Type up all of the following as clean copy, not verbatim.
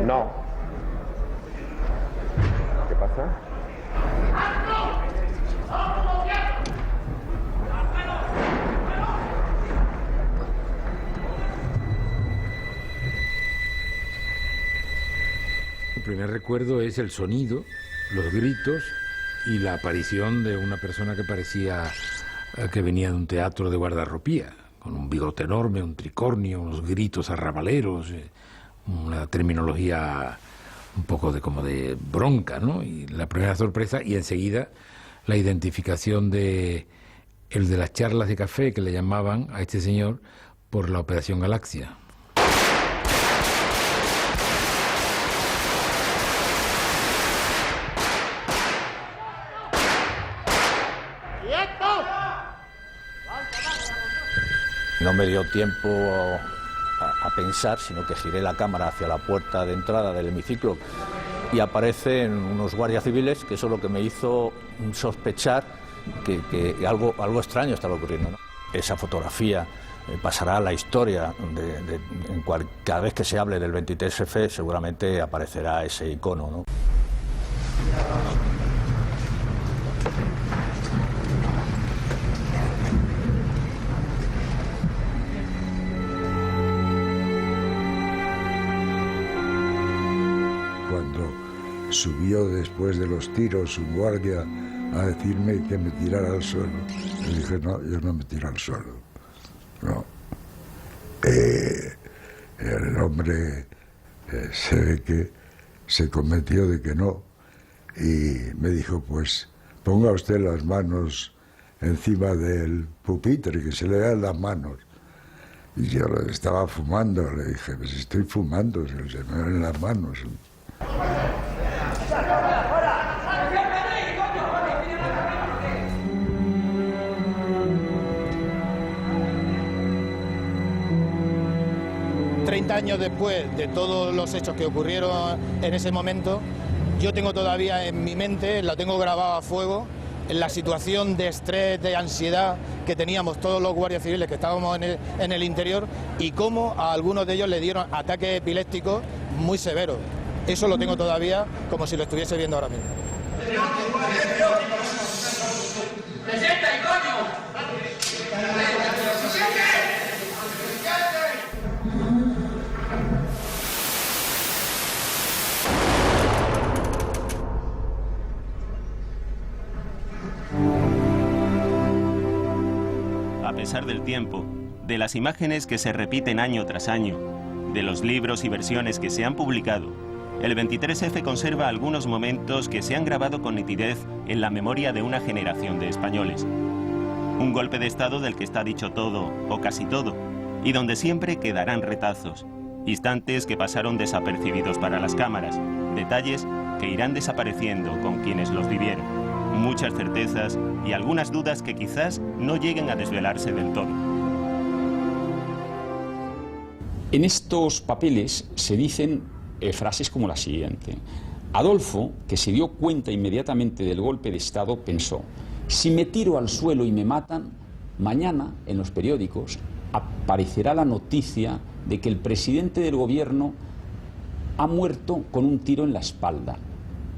No. ¿Qué pasa? El primer recuerdo es el sonido, los gritos y la aparición de una persona que parecía que venía de un teatro de guardarropía, con un bigote enorme, un tricornio, unos gritos arrabaleros, una terminología un poco como de bronca, ¿no? Y la primera sorpresa, y enseguida la identificación de el de las charlas de café, que le llamaban a este señor por la Operación Galaxia. No me dio tiempo a pensar, sino que giré la cámara hacia la puerta de entrada del hemiciclo y aparecen unos guardias civiles, que eso es lo que me hizo sospechar que algo extraño estaba ocurriendo, ¿no? Esa fotografía pasará a la historia, cada vez que se hable del 23F seguramente aparecerá ese icono, ¿no? Subió después de los tiros un guardia a decirme que me tirara al suelo. Le dije, no, yo no me tiro al suelo. No. El hombre se ve que se convenció de que no y me dijo, pues ponga usted las manos encima del pupitre, que se le vean las manos. Y yo estaba fumando, le dije, pues estoy fumando, se me ven las manos. 30 años después de todos los hechos que ocurrieron en ese momento, yo tengo todavía en mi mente, la tengo grabada a fuego, en la situación de estrés, de ansiedad que teníamos todos los guardias civiles que estábamos en el interior, y cómo a algunos de ellos le dieron ataques epilépticos muy severos. Eso lo tengo todavía como si lo estuviese viendo ahora mismo. A pesar del tiempo, de las imágenes que se repiten año tras año, de los libros y versiones que se han publicado, el 23F conserva algunos momentos que se han grabado con nitidez en la memoria de una generación de españoles. Un golpe de Estado del que está dicho todo, o casi todo, y donde siempre quedarán retazos, instantes que pasaron desapercibidos para las cámaras, detalles que irán desapareciendo con quienes los vivieron, muchas certezas y algunas dudas que quizás no lleguen a desvelarse del todo. En estos papeles se dicen frases como la siguiente. Adolfo, que se dio cuenta inmediatamente del golpe de Estado, pensó: si me tiro al suelo y me matan, mañana en los periódicos aparecerá la noticia de que el presidente del gobierno ha muerto con un tiro en la espalda.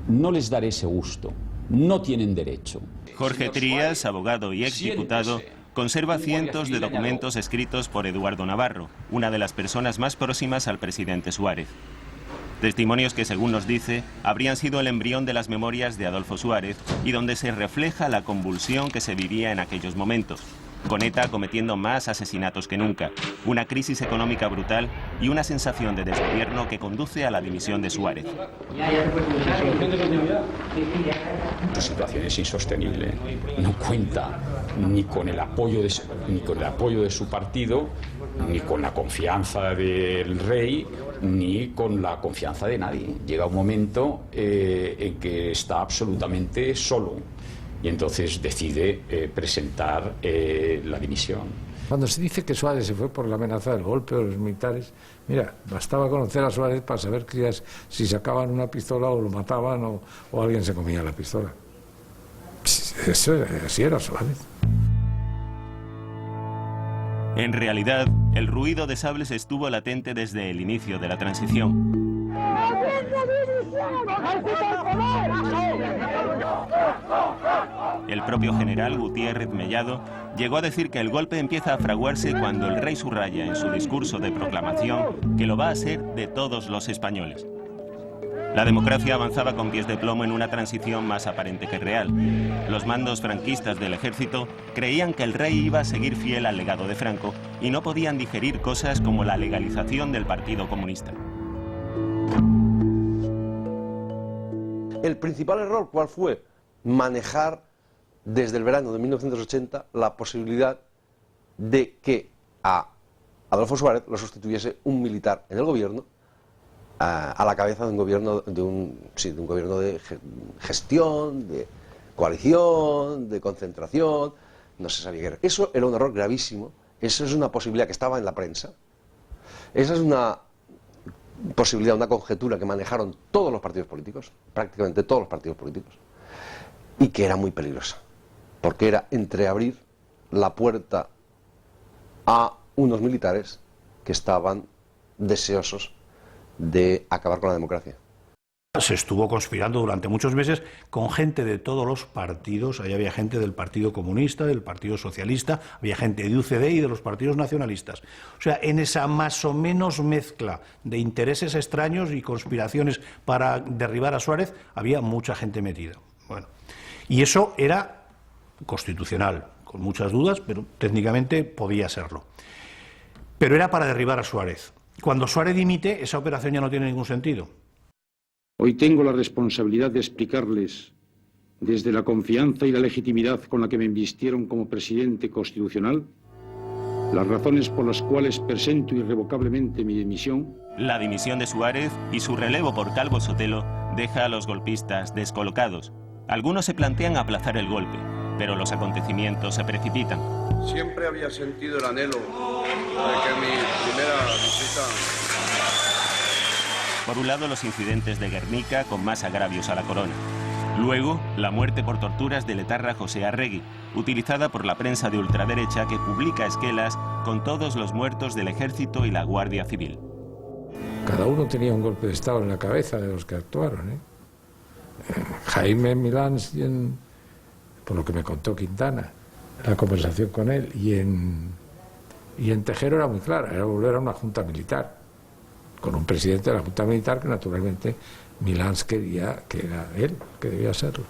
No les daré ese gusto. No tienen derecho. Jorge Trías, abogado y exdiputado, conserva cientos de documentos escritos por Eduardo Navarro, una de las personas más próximas al presidente Suárez. Testimonios que, según nos dice, habrían sido el embrión de las memorias de Adolfo Suárez y donde se refleja la convulsión que se vivía en aquellos momentos, con ETA cometiendo más asesinatos que nunca, una crisis económica brutal y una sensación de desgobierno que conduce a la dimisión de Suárez. La situación es insostenible. No cuenta ni con el apoyo de su partido, ni con la confianza del rey, ni con la confianza de nadie. Llega un momento en que está absolutamente solo y entonces decide presentar la dimisión. Cuando se dice que Suárez se fue por la amenaza del golpe de los militares, mira, bastaba conocer a Suárez para saber que si sacaban una pistola o lo mataban o alguien se comía la pistola. Así era Suárez. En realidad, el ruido de sables estuvo latente desde el inicio de la transición. El propio general Gutiérrez Mellado llegó a decir que el golpe empieza a fraguarse cuando el rey subraya en su discurso de proclamación que lo va a ser de todos los españoles. La democracia avanzaba con pies de plomo en una transición más aparente que real. Los mandos franquistas del ejército creían que el rey iba a seguir fiel al legado de Franco y no podían digerir cosas como la legalización del Partido Comunista. El principal error, ¿cuál fue? Manejar desde el verano de 1980 la posibilidad de que a Adolfo Suárez lo sustituyese un militar en el gobierno, a la cabeza de un gobierno de un gobierno de gestión, de coalición, de concentración. No se sabía qué era. Eso era un error gravísimo. Eso es una posibilidad que estaba en la prensa. Esa es una posibilidad, una conjetura que manejaron todos los partidos políticos, prácticamente todos los partidos políticos, y que era muy peligrosa, porque era entreabrir la puerta a unos militares que estaban deseosos de acabar con la democracia. Se estuvo conspirando durante muchos meses con gente de todos los partidos. Ahí había gente del Partido Comunista, del Partido Socialista, había gente de UCD y de los partidos nacionalistas. O sea, en esa más o menos mezcla de intereses extraños y conspiraciones para derribar a Suárez, había mucha gente metida. Bueno, y eso era constitucional, con muchas dudas, pero técnicamente podía serlo. Pero era para derribar a Suárez. Cuando Suárez dimite, esa operación ya no tiene ningún sentido. Hoy tengo la responsabilidad de explicarles, desde la confianza y la legitimidad con la que me invistieron como presidente constitucional, las razones por las cuales presento irrevocablemente mi dimisión. La dimisión de Suárez y su relevo por Calvo Sotelo deja a los golpistas descolocados. Algunos se plantean aplazar el golpe, pero los acontecimientos se precipitan. Siempre había sentido el anhelo de que mi primera visita... Por un lado, los incidentes de Guernica con más agravios a la corona. Luego, la muerte por torturas del etarra José Arregui, utilizada por la prensa de ultraderecha que publica esquelas con todos los muertos del ejército y la Guardia Civil. Cada uno tenía un golpe de Estado en la cabeza de los que actuaron, ¿eh? Jaime en Milán, por lo que me contó Quintana, la conversación con él, y en Tejero era muy clara, era volver a una junta militar, con un presidente de la junta militar que naturalmente Milán quería que era él, que debía serlo.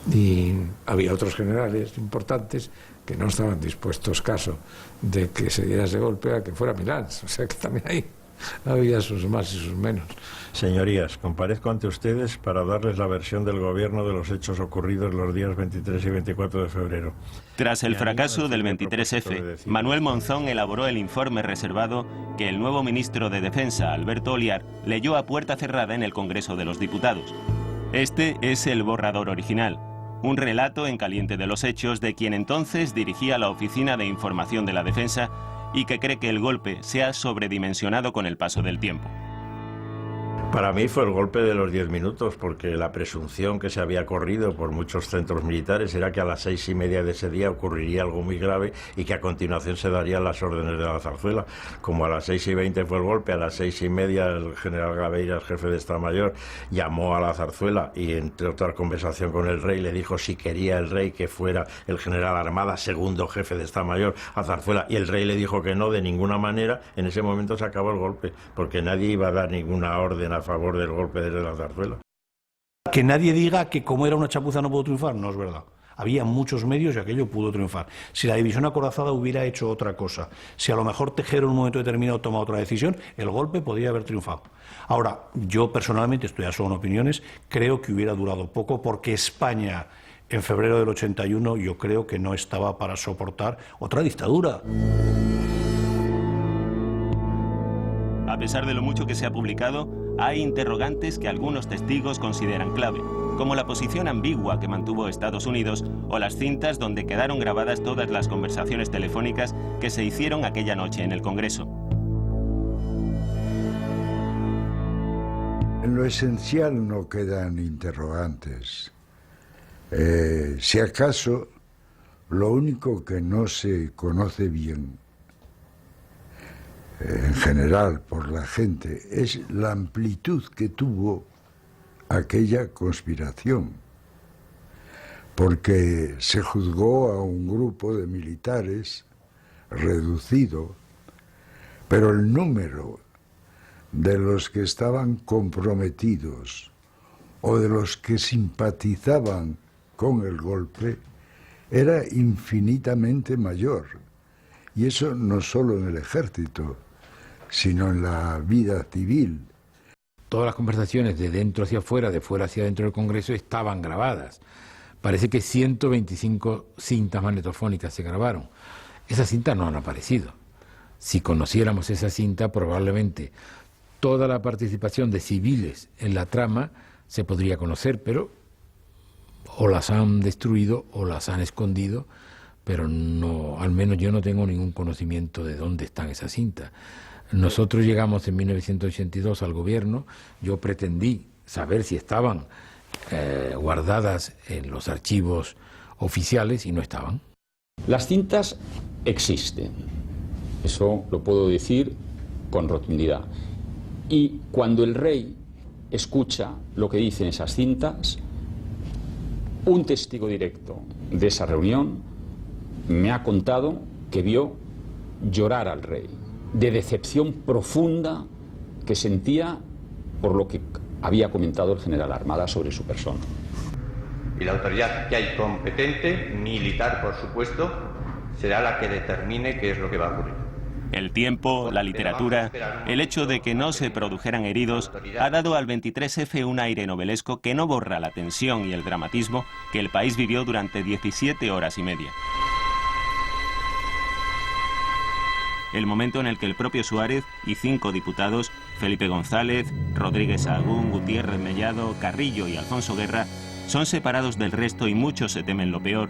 Y había otros generales importantes que no estaban dispuestos, caso de que se diera ese golpe, a que fuera Milán. O sea que también ahí había sus más y sus menos. Señorías, comparezco ante ustedes para darles la versión del gobierno de los hechos ocurridos los días 23 y 24 de febrero. Tras el fracaso del 23F, Manuel Monzón elaboró el informe reservado que el nuevo ministro de Defensa, Alberto Oliar, leyó a puerta cerrada en el Congreso de los Diputados. Este es el borrador original, un relato en caliente de los hechos de quien entonces dirigía la Oficina de Información de la Defensa y que cree que el golpe se ha sobredimensionado con el paso del tiempo. Para mí fue el golpe de los 10 minutos, porque la presunción que se había corrido por muchos centros militares era que a las 6:30 de ese día ocurriría algo muy grave y que a continuación se darían las órdenes de la zarzuela. Como a las 6:20 fue el golpe, a las 6:30 el general Gabeira, el jefe de Estado Mayor, llamó a la zarzuela y, entre otras conversación con el rey, le dijo si quería el rey que fuera el general Armada, segundo jefe de Estado Mayor, a zarzuela, y el rey le dijo que no, de ninguna manera. En ese momento se acabó el golpe, porque nadie iba a dar ninguna orden a favor del golpe desde la zarzuela. Que nadie diga que como era una chapuza no pudo triunfar, no es verdad. Había muchos medios y aquello pudo triunfar. Si la división acorazada hubiera hecho otra cosa, si a lo mejor Tejero en un momento determinado toma otra decisión, el golpe podría haber triunfado. Ahora, yo personalmente, esto ya son opiniones, creo que hubiera durado poco, porque España en febrero del 81 yo creo que no estaba para soportar otra dictadura. A pesar de lo mucho que se ha publicado, hay interrogantes que algunos testigos consideran clave, como la posición ambigua que mantuvo Estados Unidos o las cintas donde quedaron grabadas todas las conversaciones telefónicas que se hicieron aquella noche en el Congreso. En lo esencial no quedan interrogantes. Si acaso, lo único que no se conoce bien en general por la gente, es la amplitud que tuvo aquella conspiración, porque se juzgó a un grupo de militares reducido, pero el número de los que estaban comprometidos o de los que simpatizaban con el golpe era infinitamente mayor. Y eso no solo en el ejército, sino en la vida civil. Todas las conversaciones de dentro hacia afuera, de fuera hacia dentro del Congreso estaban grabadas. Parece que 125 cintas magnetofónicas se grabaron. Esas cintas no han aparecido. Si conociéramos esa cinta, probablemente toda la participación de civiles en la trama se podría conocer, pero o las han destruido o las han escondido, pero no, al menos yo no tengo ningún conocimiento de dónde están esas cintas. Nosotros llegamos en 1982 al gobierno, yo pretendí saber si estaban guardadas en los archivos oficiales y no estaban. Las cintas existen, eso lo puedo decir con rotundidad. Y cuando el rey escucha lo que dicen esas cintas, un testigo directo de esa reunión me ha contado que vio llorar al rey, de decepción profunda que sentía por lo que había comentado el general Armada sobre su persona. Y la autoridad que hay competente, militar por supuesto, será la que determine qué es lo que va a ocurrir. El tiempo, la literatura, el hecho de que no se produjeran heridos ha dado al 23F un aire novelesco que no borra la tensión y el dramatismo que el país vivió durante 17 horas y media. El momento en el que el propio Suárez y 5 diputados, Felipe González, Rodríguez Sahagún, Gutiérrez Mellado, Carrillo y Alfonso Guerra, son separados del resto y muchos se temen lo peor.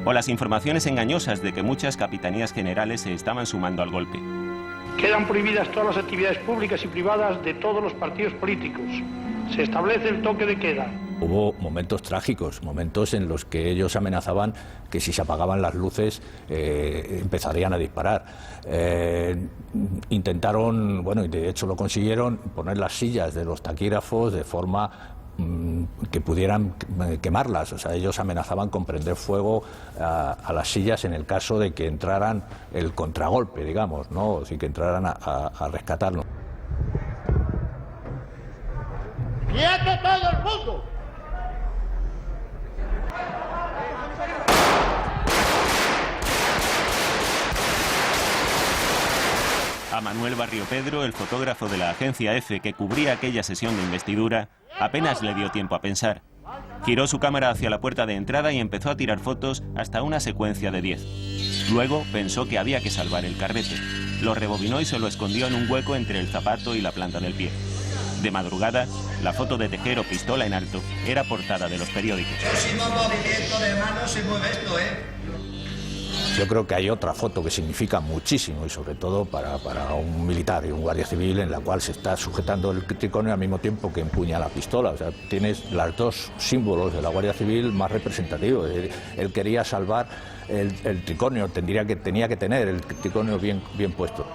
O las informaciones engañosas de que muchas capitanías generales se estaban sumando al golpe. Quedan prohibidas todas las actividades públicas y privadas de todos los partidos políticos. Se establece el toque de queda. Hubo momentos trágicos, momentos en los que ellos amenazaban que si se apagaban las luces empezarían a disparar. Intentaron, bueno, y de hecho lo consiguieron, poner las sillas de los taquígrafos de forma que pudieran quemarlas. O sea, ellos amenazaban con prender fuego a las sillas en el caso de que entraran el contragolpe, digamos, ¿no? O sea, que entraran a rescatarlo. ¡Quieto todo el mundo! A Manuel Barrio Pedro, el fotógrafo de la agencia EFE que cubría aquella sesión de investidura, apenas le dio tiempo a pensar. Giró su cámara hacia la puerta de entrada y empezó a tirar fotos hasta una secuencia de 10. Luego pensó que había que salvar el carrete. Lo rebobinó y se lo escondió en un hueco entre el zapato y la planta del pie. De madrugada, la foto de Tejero pistola en alto era portada de los periódicos. Próximo movimiento de manos se mueve esto, Yo creo que hay otra foto que significa muchísimo, y sobre todo para un militar y un guardia civil, en la cual se está sujetando el tricornio al mismo tiempo que empuña la pistola. O sea, tienes los dos símbolos de la Guardia Civil más representativos. Él quería salvar el tricornio, tenía que tener el tricornio bien puesto.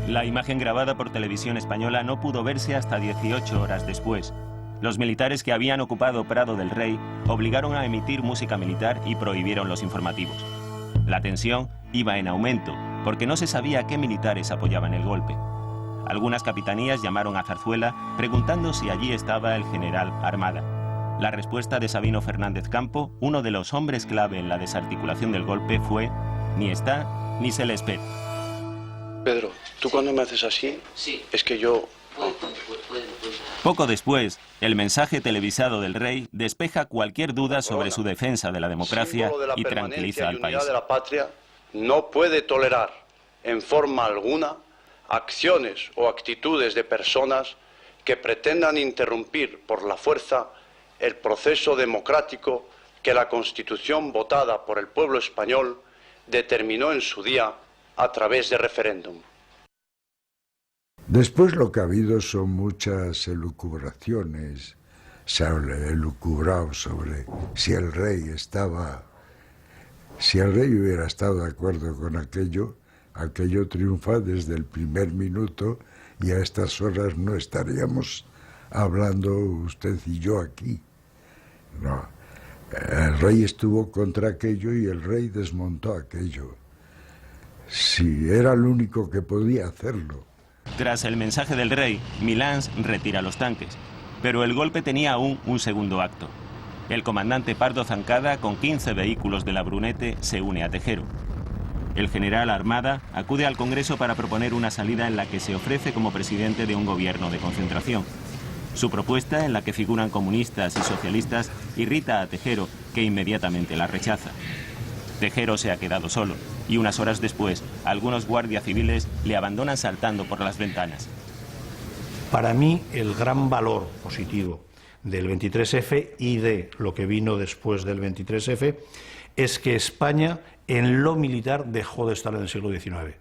La imagen grabada por Televisión Española no pudo verse hasta 18 horas después. Los militares que habían ocupado Prado del Rey obligaron a emitir música militar y prohibieron los informativos. La tensión iba en aumento, porque no se sabía qué militares apoyaban el golpe. Algunas capitanías llamaron a Zarzuela preguntando si allí estaba el general Armada. La respuesta de Sabino Fernández Campo, uno de los hombres clave en la desarticulación del golpe, fue: ni está ni se le espera. Pedro, tú cuando me haces así, sí, es que yo... Poco después, el mensaje televisado del rey despeja cualquier duda sobre su defensa de la democracia y tranquiliza al país. La de la patria no puede tolerar en forma alguna acciones o actitudes de personas que pretendan interrumpir por la fuerza el proceso democrático que la Constitución votada por el pueblo español determinó en su día a través de referéndum. Después lo que ha habido son muchas elucubraciones. Se ha elucubrado sobre si el rey estaba Si el rey hubiera estado de acuerdo con aquello, aquello triunfa desde el primer minuto y a estas horas no estaríamos hablando usted y yo aquí. No, el rey estuvo contra aquello y el rey desmontó aquello. Si era el único que podía hacerlo. Tras el mensaje del rey, Milans retira los tanques, pero el golpe tenía aún un segundo acto. El comandante Pardo Zancada, con 15 vehículos de la Brunete, se une a Tejero. El general Armada acude al Congreso para proponer una salida en la que se ofrece como presidente de un gobierno de concentración. Su propuesta, en la que figuran comunistas y socialistas, irrita a Tejero, que inmediatamente la rechaza. Tejero se ha quedado solo y unas horas después, algunos guardias civiles le abandonan saltando por las ventanas. Para mí, el gran valor positivo del 23F y de lo que vino después del 23F es que España, en lo militar, dejó de estar en el siglo XIX.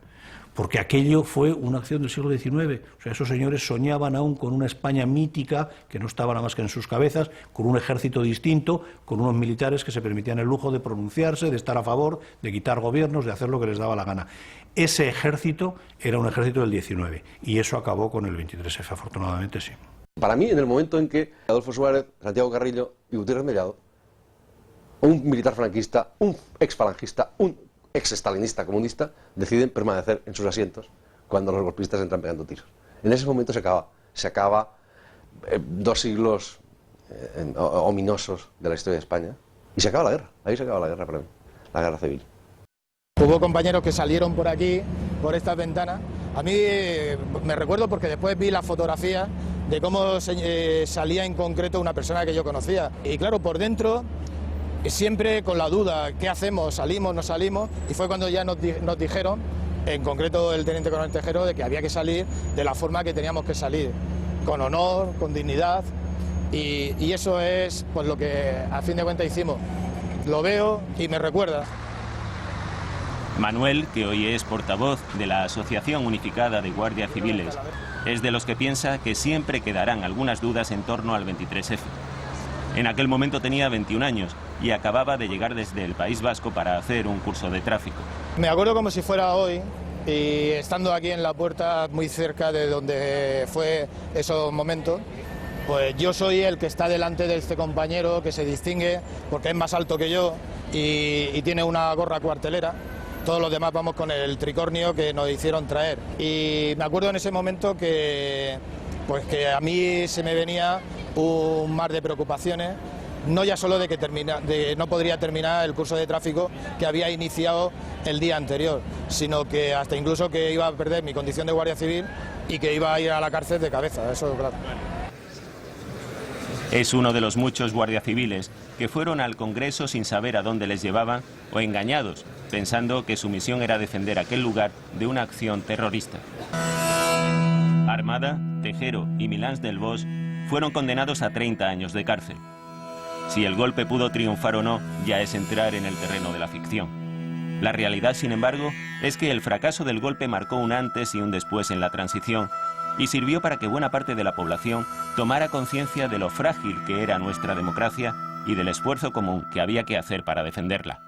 Porque aquello fue una acción del siglo XIX. O sea, esos señores soñaban aún con una España mítica, que no estaba nada más que en sus cabezas, con un ejército distinto, con unos militares que se permitían el lujo de pronunciarse, de estar a favor, de quitar gobiernos, de hacer lo que les daba la gana. Ese ejército era un ejército del XIX, y eso acabó con el 23F, afortunadamente sí. Para mí, en el momento en que Adolfo Suárez, Santiago Carrillo y Gutiérrez Mellado, un militar franquista, un ex-falangista, un ex-estalinista comunista, deciden permanecer en sus asientos cuando los golpistas entran pegando tiros. En ese momento se acaba 2 siglos ominosos de la historia de España y se acaba la guerra. Ahí se acaba la guerra para mí, la guerra civil. Hubo compañeros que salieron por aquí, por estas ventanas. A mí me recuerdo porque después vi la fotografía de cómo salía en concreto una persona que yo conocía. Y claro, por dentro, siempre con la duda, ¿qué hacemos? ¿Salimos? ¿No salimos? Y fue cuando ya nos dijeron, en concreto el teniente coronel Tejero, de que había que salir de la forma que teníamos que salir, con honor, con dignidad, y eso es pues lo que a fin de cuentas hicimos. Lo veo y me recuerda. Manuel, que hoy es portavoz de la Asociación Unificada de Guardias Civiles, es de los que piensa que siempre quedarán algunas dudas en torno al 23F. En aquel momento tenía 21 años y acababa de llegar desde el País Vasco para hacer un curso de tráfico. Me acuerdo como si fuera hoy, y estando aquí en la puerta, muy cerca de donde fue esos momentos, pues yo soy el que está delante de este compañero, que se distingue porque es más alto que yo y tiene una gorra cuartelera. Todos los demás vamos con el tricornio que nos hicieron traer. Y me acuerdo en ese momento que a mí se me venía un mar de preocupaciones, no ya solo de que no podría terminar el curso de tráfico que había iniciado el día anterior, sino que hasta incluso que iba a perder mi condición de guardia civil y que iba a ir a la cárcel de cabeza, eso claro. Es uno de los muchos guardias civiles que fueron al Congreso sin saber a dónde les llevaban o engañados, pensando que su misión era defender aquel lugar de una acción terrorista. Armada, Tejero y Milans del Bosch fueron condenados a 30 años de cárcel. Si el golpe pudo triunfar o no, ya es entrar en el terreno de la ficción. La realidad, sin embargo, es que el fracaso del golpe marcó un antes y un después en la transición y sirvió para que buena parte de la población tomara conciencia de lo frágil que era nuestra democracia y del esfuerzo común que había que hacer para defenderla.